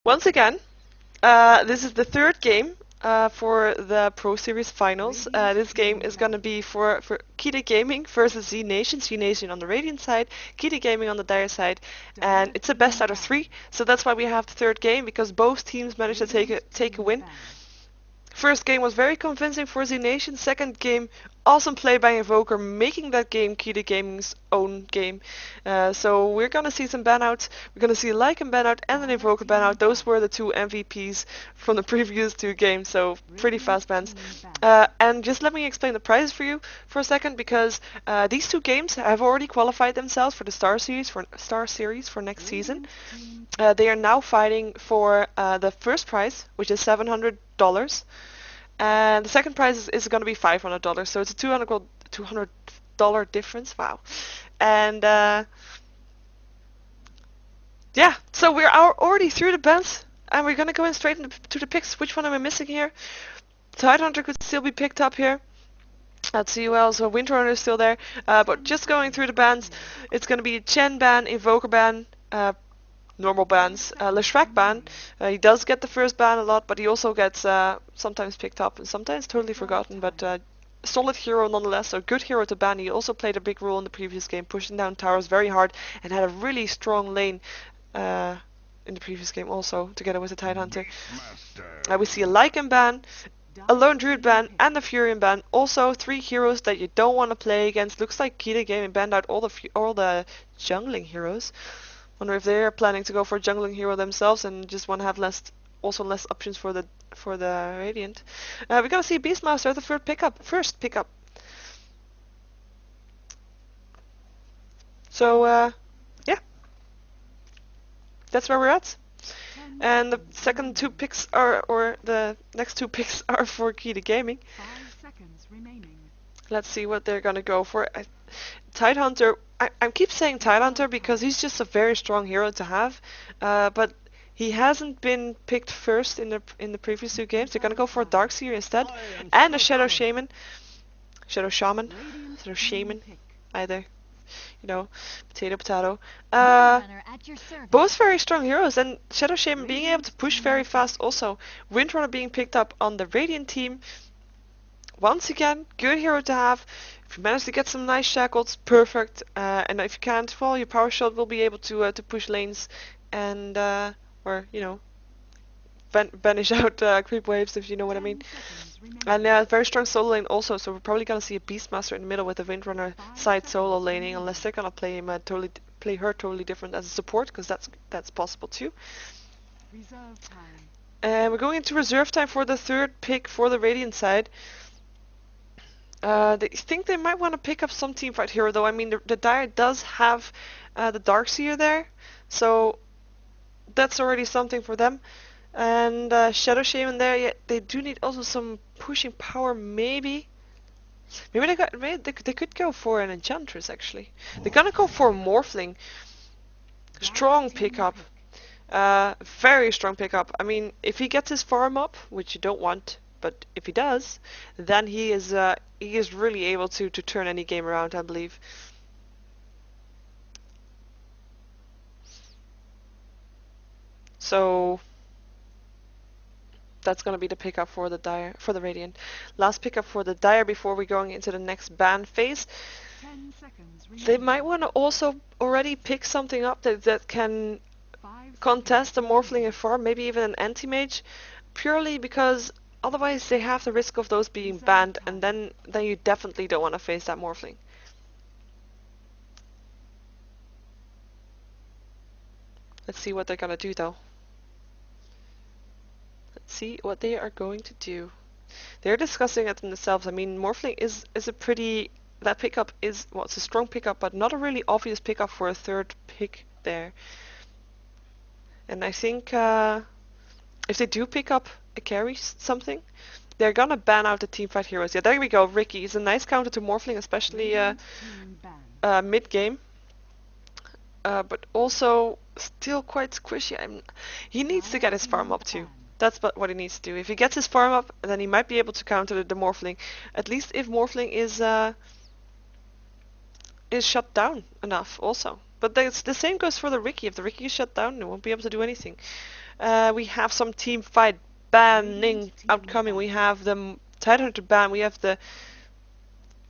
Once again, this is the third game for the Pro Series Finals. This game is going to be for Keita Gaming versus zNation. zNation on the Radiant side, Keita Gaming on the Dire side, and it's a best out of 3. So that's why we have the third game, because both teams managed to take a win. First game was very convincing for zNation. Second game, awesome play by Invoker, making that game Keita Gaming's own game. So we're gonna see some banouts. We're gonna see a Lycan banout and an Invoker banout. Those were the two MVPs from the previous two games, so pretty fast bans. And just let me explain the prizes for you for a second, because these two games have already qualified themselves for the Star Series for next season. They are now fighting for the first prize, which is $700. And the second prize is going to be $500, so it's a $200 difference. Wow. And yeah, so we're already through the bans, and we're going to go in straight to the picks. Which one am I missing here? Tidehunter could still be picked up here. Let's see who else. So Windrunner is still there. But just going through the bans, it's going to be Chen ban, Invoker ban, normal bans. Leshrac ban, he does get the first ban a lot, but he also gets sometimes picked up and sometimes totally forgotten, but solid hero nonetheless, so good hero to ban. He also played a big role in the previous game, pushing down towers very hard and had a really strong lane in the previous game also, together with the Tidehunter. We see a Lycan ban, a Lone Druid ban, and a Furion ban. Also 3 heroes that you don't want to play against. Looks like Keita Gaming banned out all the jungling heroes. Wonder if they're planning to go for a jungling hero themselves and just want to have less options for the Radiant. We're gonna see Beastmaster the first pickup. So yeah, that's where we're at. And the second 2 picks or the next 2 picks are for Keita Gaming. 5 seconds remaining. Let's see what they're gonna go for. Tidehunter. I keep saying Tidehunter because he's just a very strong hero to have, but he hasn't been picked first in the previous 2 games. They're gonna go for a Darkseer instead, and a Shadow Shaman, either, you know, potato. Both very strong heroes, and Shadow Shaman being able to push very fast also. Windrunner being picked up on the Radiant team. Once again, good hero to have. If you manage to get some nice shackles, perfect. And if you can't, well, your power shot will be able to push lanes and or you know, banish out creep waves, if you know what I mean. And very strong solo lane also. So we're probably gonna see a Beastmaster in the middle with the Windrunner side solo laning, unless they're gonna play him play her totally different as a support, because that's possible too. Reserve time. And we're going into reserve time for the third pick for the Radiant side. They think they might want to pick up some teamfight hero, though. I mean, the Dire does have the Darkseer there, so that's already something for them. And Shadow Shaman there, yeah, they do need also some pushing power, maybe. Maybe they could go for an Enchantress, actually. They're gonna go for a Morphling. Strong pickup. Very strong pickup. I mean, if he gets his farm up, which you don't want, but if he does, then he is really able to turn any game around, I believe. So that's gonna be the pickup for the Radiant. Last pickup for the Dire before we going into the next ban phase. 10 seconds remaining. They might want to also already pick something up that can contest a Morphling and farm, maybe even an Anti-Mage, purely because otherwise they have the risk of those being banned, and then you definitely don't want to face that Morphling. Let's see what they're gonna do though. Let's see what they are going to do. They're discussing it themselves. I mean, Morphling is a pretty... That pickup is... Well, it's a strong pickup, but not a really obvious pickup for a third pick there. And I think if they do pick up a carry something, they're gonna ban out the teamfight heroes. Yeah, there we go. Ricky is a nice counter to Morphling, especially mid-game. But also still quite squishy. He needs to get his farm up too. That's what he needs to do. If he gets his farm up, then he might be able to counter the Morphling. At least if Morphling is shut down enough also. But the same goes for the Ricky. If the Ricky is shut down, it won't be able to do anything. We have some team fight banning outcoming. We have the Tidehunter ban. We have the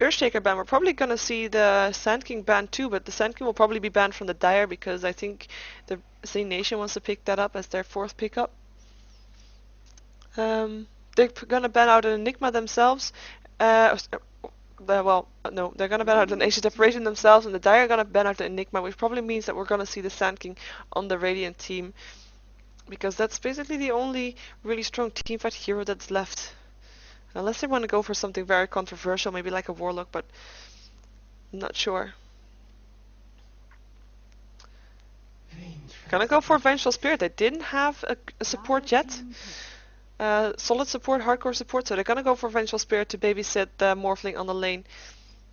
Earthshaker ban. We're probably gonna see the Sand King ban too, but the Sand King will probably be banned from the Dire because I think the zNation wants to pick that up as their 4th pickup. They're gonna ban out an Enigma themselves. Well, no, they're gonna ban out an Ancient Operation themselves, and the Dire are gonna ban out the Enigma, which probably means that we're gonna see the Sand King on the Radiant team, because that's basically the only really strong teamfight hero that's left. Unless they want to go for something very controversial, maybe like a Warlock, but I'm not sure. Gonna go for Vengeful Spirit. They didn't have a support yet. Solid support, hardcore support, so they're gonna go for Vengeful Spirit to babysit the Morphling on the lane.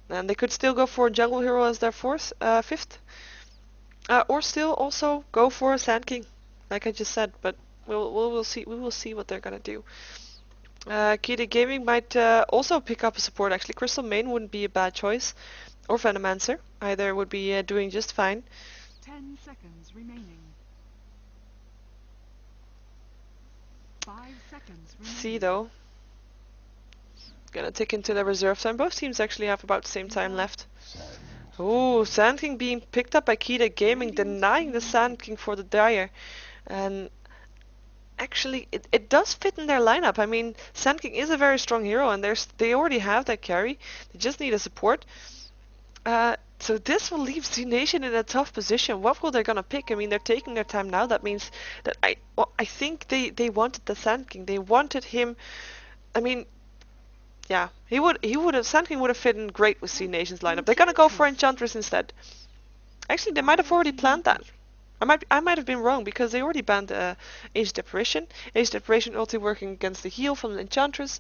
And they could still go for Jungle Hero as their 5th. Or still also go for a Sand King, like I just said, but we'll see. We will see what they're gonna do. Keita Gaming might also pick up a support. Actually, Crystal Main wouldn't be a bad choice, or Venomancer. Either would be doing just fine. 10 seconds remaining. 5 seconds remaining. See though. Gonna tick into the reserve time. Both teams actually have about the same time left. Ooh, Sand King being picked up by Keita Gaming, denying the Sand King for the Dire. And actually, it does fit in their lineup. I mean, Sand King is a very strong hero, and they already have that carry. They just need a support. So this will leave zNation in a tough position. What will they gonna pick? I mean, they're taking their time now. That means that I think they wanted the Sand King. They wanted him. I mean, yeah, Sand King would have fit in great with zNation's lineup. They're gonna go for Enchantress instead. Actually, they might have already planned that. I might have been wrong because they already banned Ancient Apparition. Ancient Apparition ulti working against the heal from the Enchantress.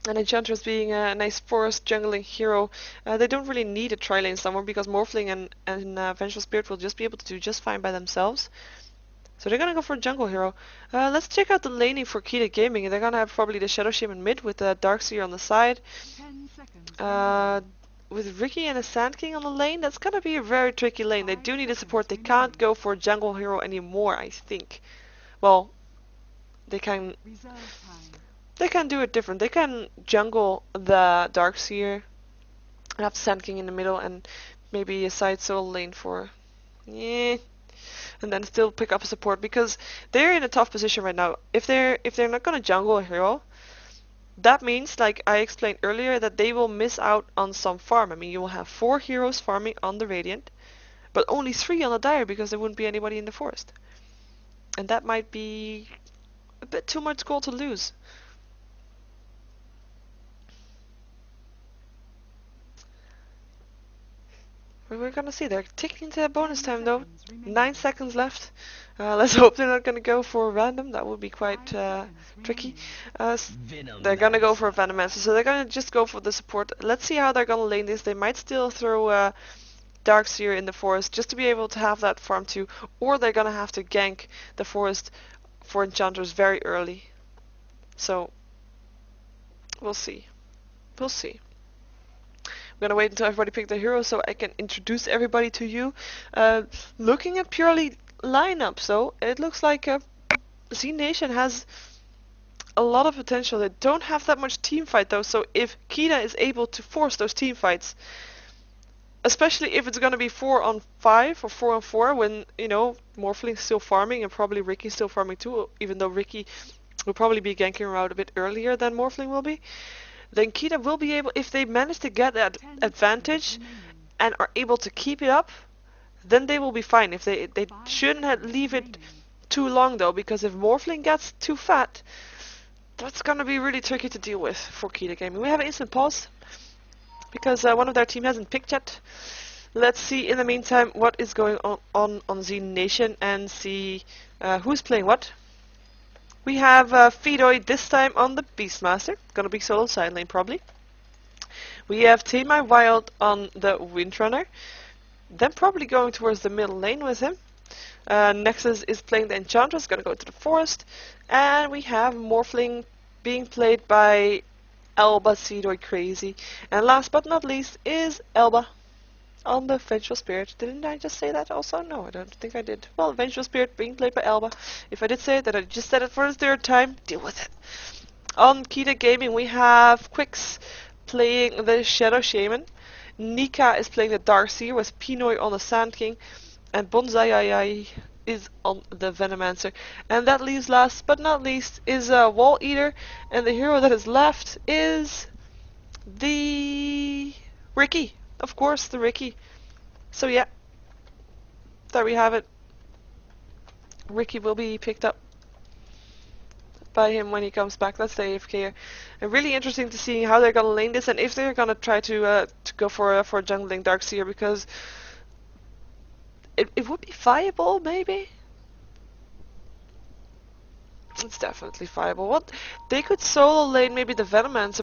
And Enchantress being a nice forest jungling hero, they don't really need a tri-lane somewhere because Morphling and Vengeful Spirit will just be able to do just fine by themselves. So they're gonna go for a jungle hero. Let's check out the laning for Keita Gaming. They're gonna have probably the Shadow Shaman mid with the Darkseer on the side. 10 seconds. With Ricky and a Sand King on the lane, that's gonna be a very tricky lane. They do need a support. They can't go for a jungle hero anymore, I think. Well, they can. Reserve time. They can do it different. They can jungle the Darkseer and have the Sand King in the middle and maybe a side soul lane for, yeah, and then still pick up a support because they're in a tough position right now. If they're not gonna jungle a hero, that means, like I explained earlier, that they will miss out on some farm. I mean, you will have 4 heroes farming on the Radiant, but only 3 on the Dire because there wouldn't be anybody in the forest, and that might be a bit too much gold to lose. We're gonna see. They're ticking into bonus time though. 9 seconds left. Let's hope they're not gonna go for a random. That would be quite tricky. They're gonna go for a Venomancer, so they're gonna just go for the support. Let's see how they're gonna lane this. They might still throw Darkseer in the forest just to be able to have that farm too, or they're gonna have to gank the forest for Enchanters very early. So we'll see. We'll see. I'm gonna wait until everybody picked their hero so I can introduce everybody to you. Looking at purely lineups though, it looks like zNation has a lot of potential. They don't have that much team fight though, so if Keita is able to force those team fights, especially if it's gonna be 4 on 5 or 4 on 4 when, you know, Morphling's still farming and probably Ricky's still farming too, even though Ricky will probably be ganking around a bit earlier than Morphling will be. Then Keita will be able, if they manage to get that advantage and are able to keep it up, then they will be fine. If they shouldn't leave it too long though, because if Morphling gets too fat, that's gonna be really tricky to deal with for Keita Gaming. We have an instant pause because one of their team hasn't picked yet. Let's see in the meantime what is going on zNation and see who's playing what. We have Fidoy this time on the Beastmaster, gonna be solo side lane probably. We have Tamai Wild on the Windrunner, then probably going towards the middle lane with him. Nexus is playing the Enchantress, gonna go to the forest, and we have Morphling being played by Elba Fidoy Crazy. And last but not least is Elba on the Vengeful Spirit. Didn't I just say that also? No, I don't think I did. Well, Vengeful Spirit being played by Alba. If I did say it, then I just said it for the third time. Deal with it. On Keita Gaming, we have Quix playing the Shadow Shaman. Nika is playing the Darkseer with Pinoy on the Sand King. And Bonsai is on the Venomancer. And that leaves last but not least is a Wall Eater. And the hero that is left is the Ricky. Of course, the Ricky. So yeah, there we have it. Ricky will be picked up by him when he comes back. That's the AFK. And really interesting to see how they're gonna lane this and if they're gonna try to go for jungling Darkseer, because it would be viable maybe. It's definitely viable. What they could solo lane maybe the Venomancer.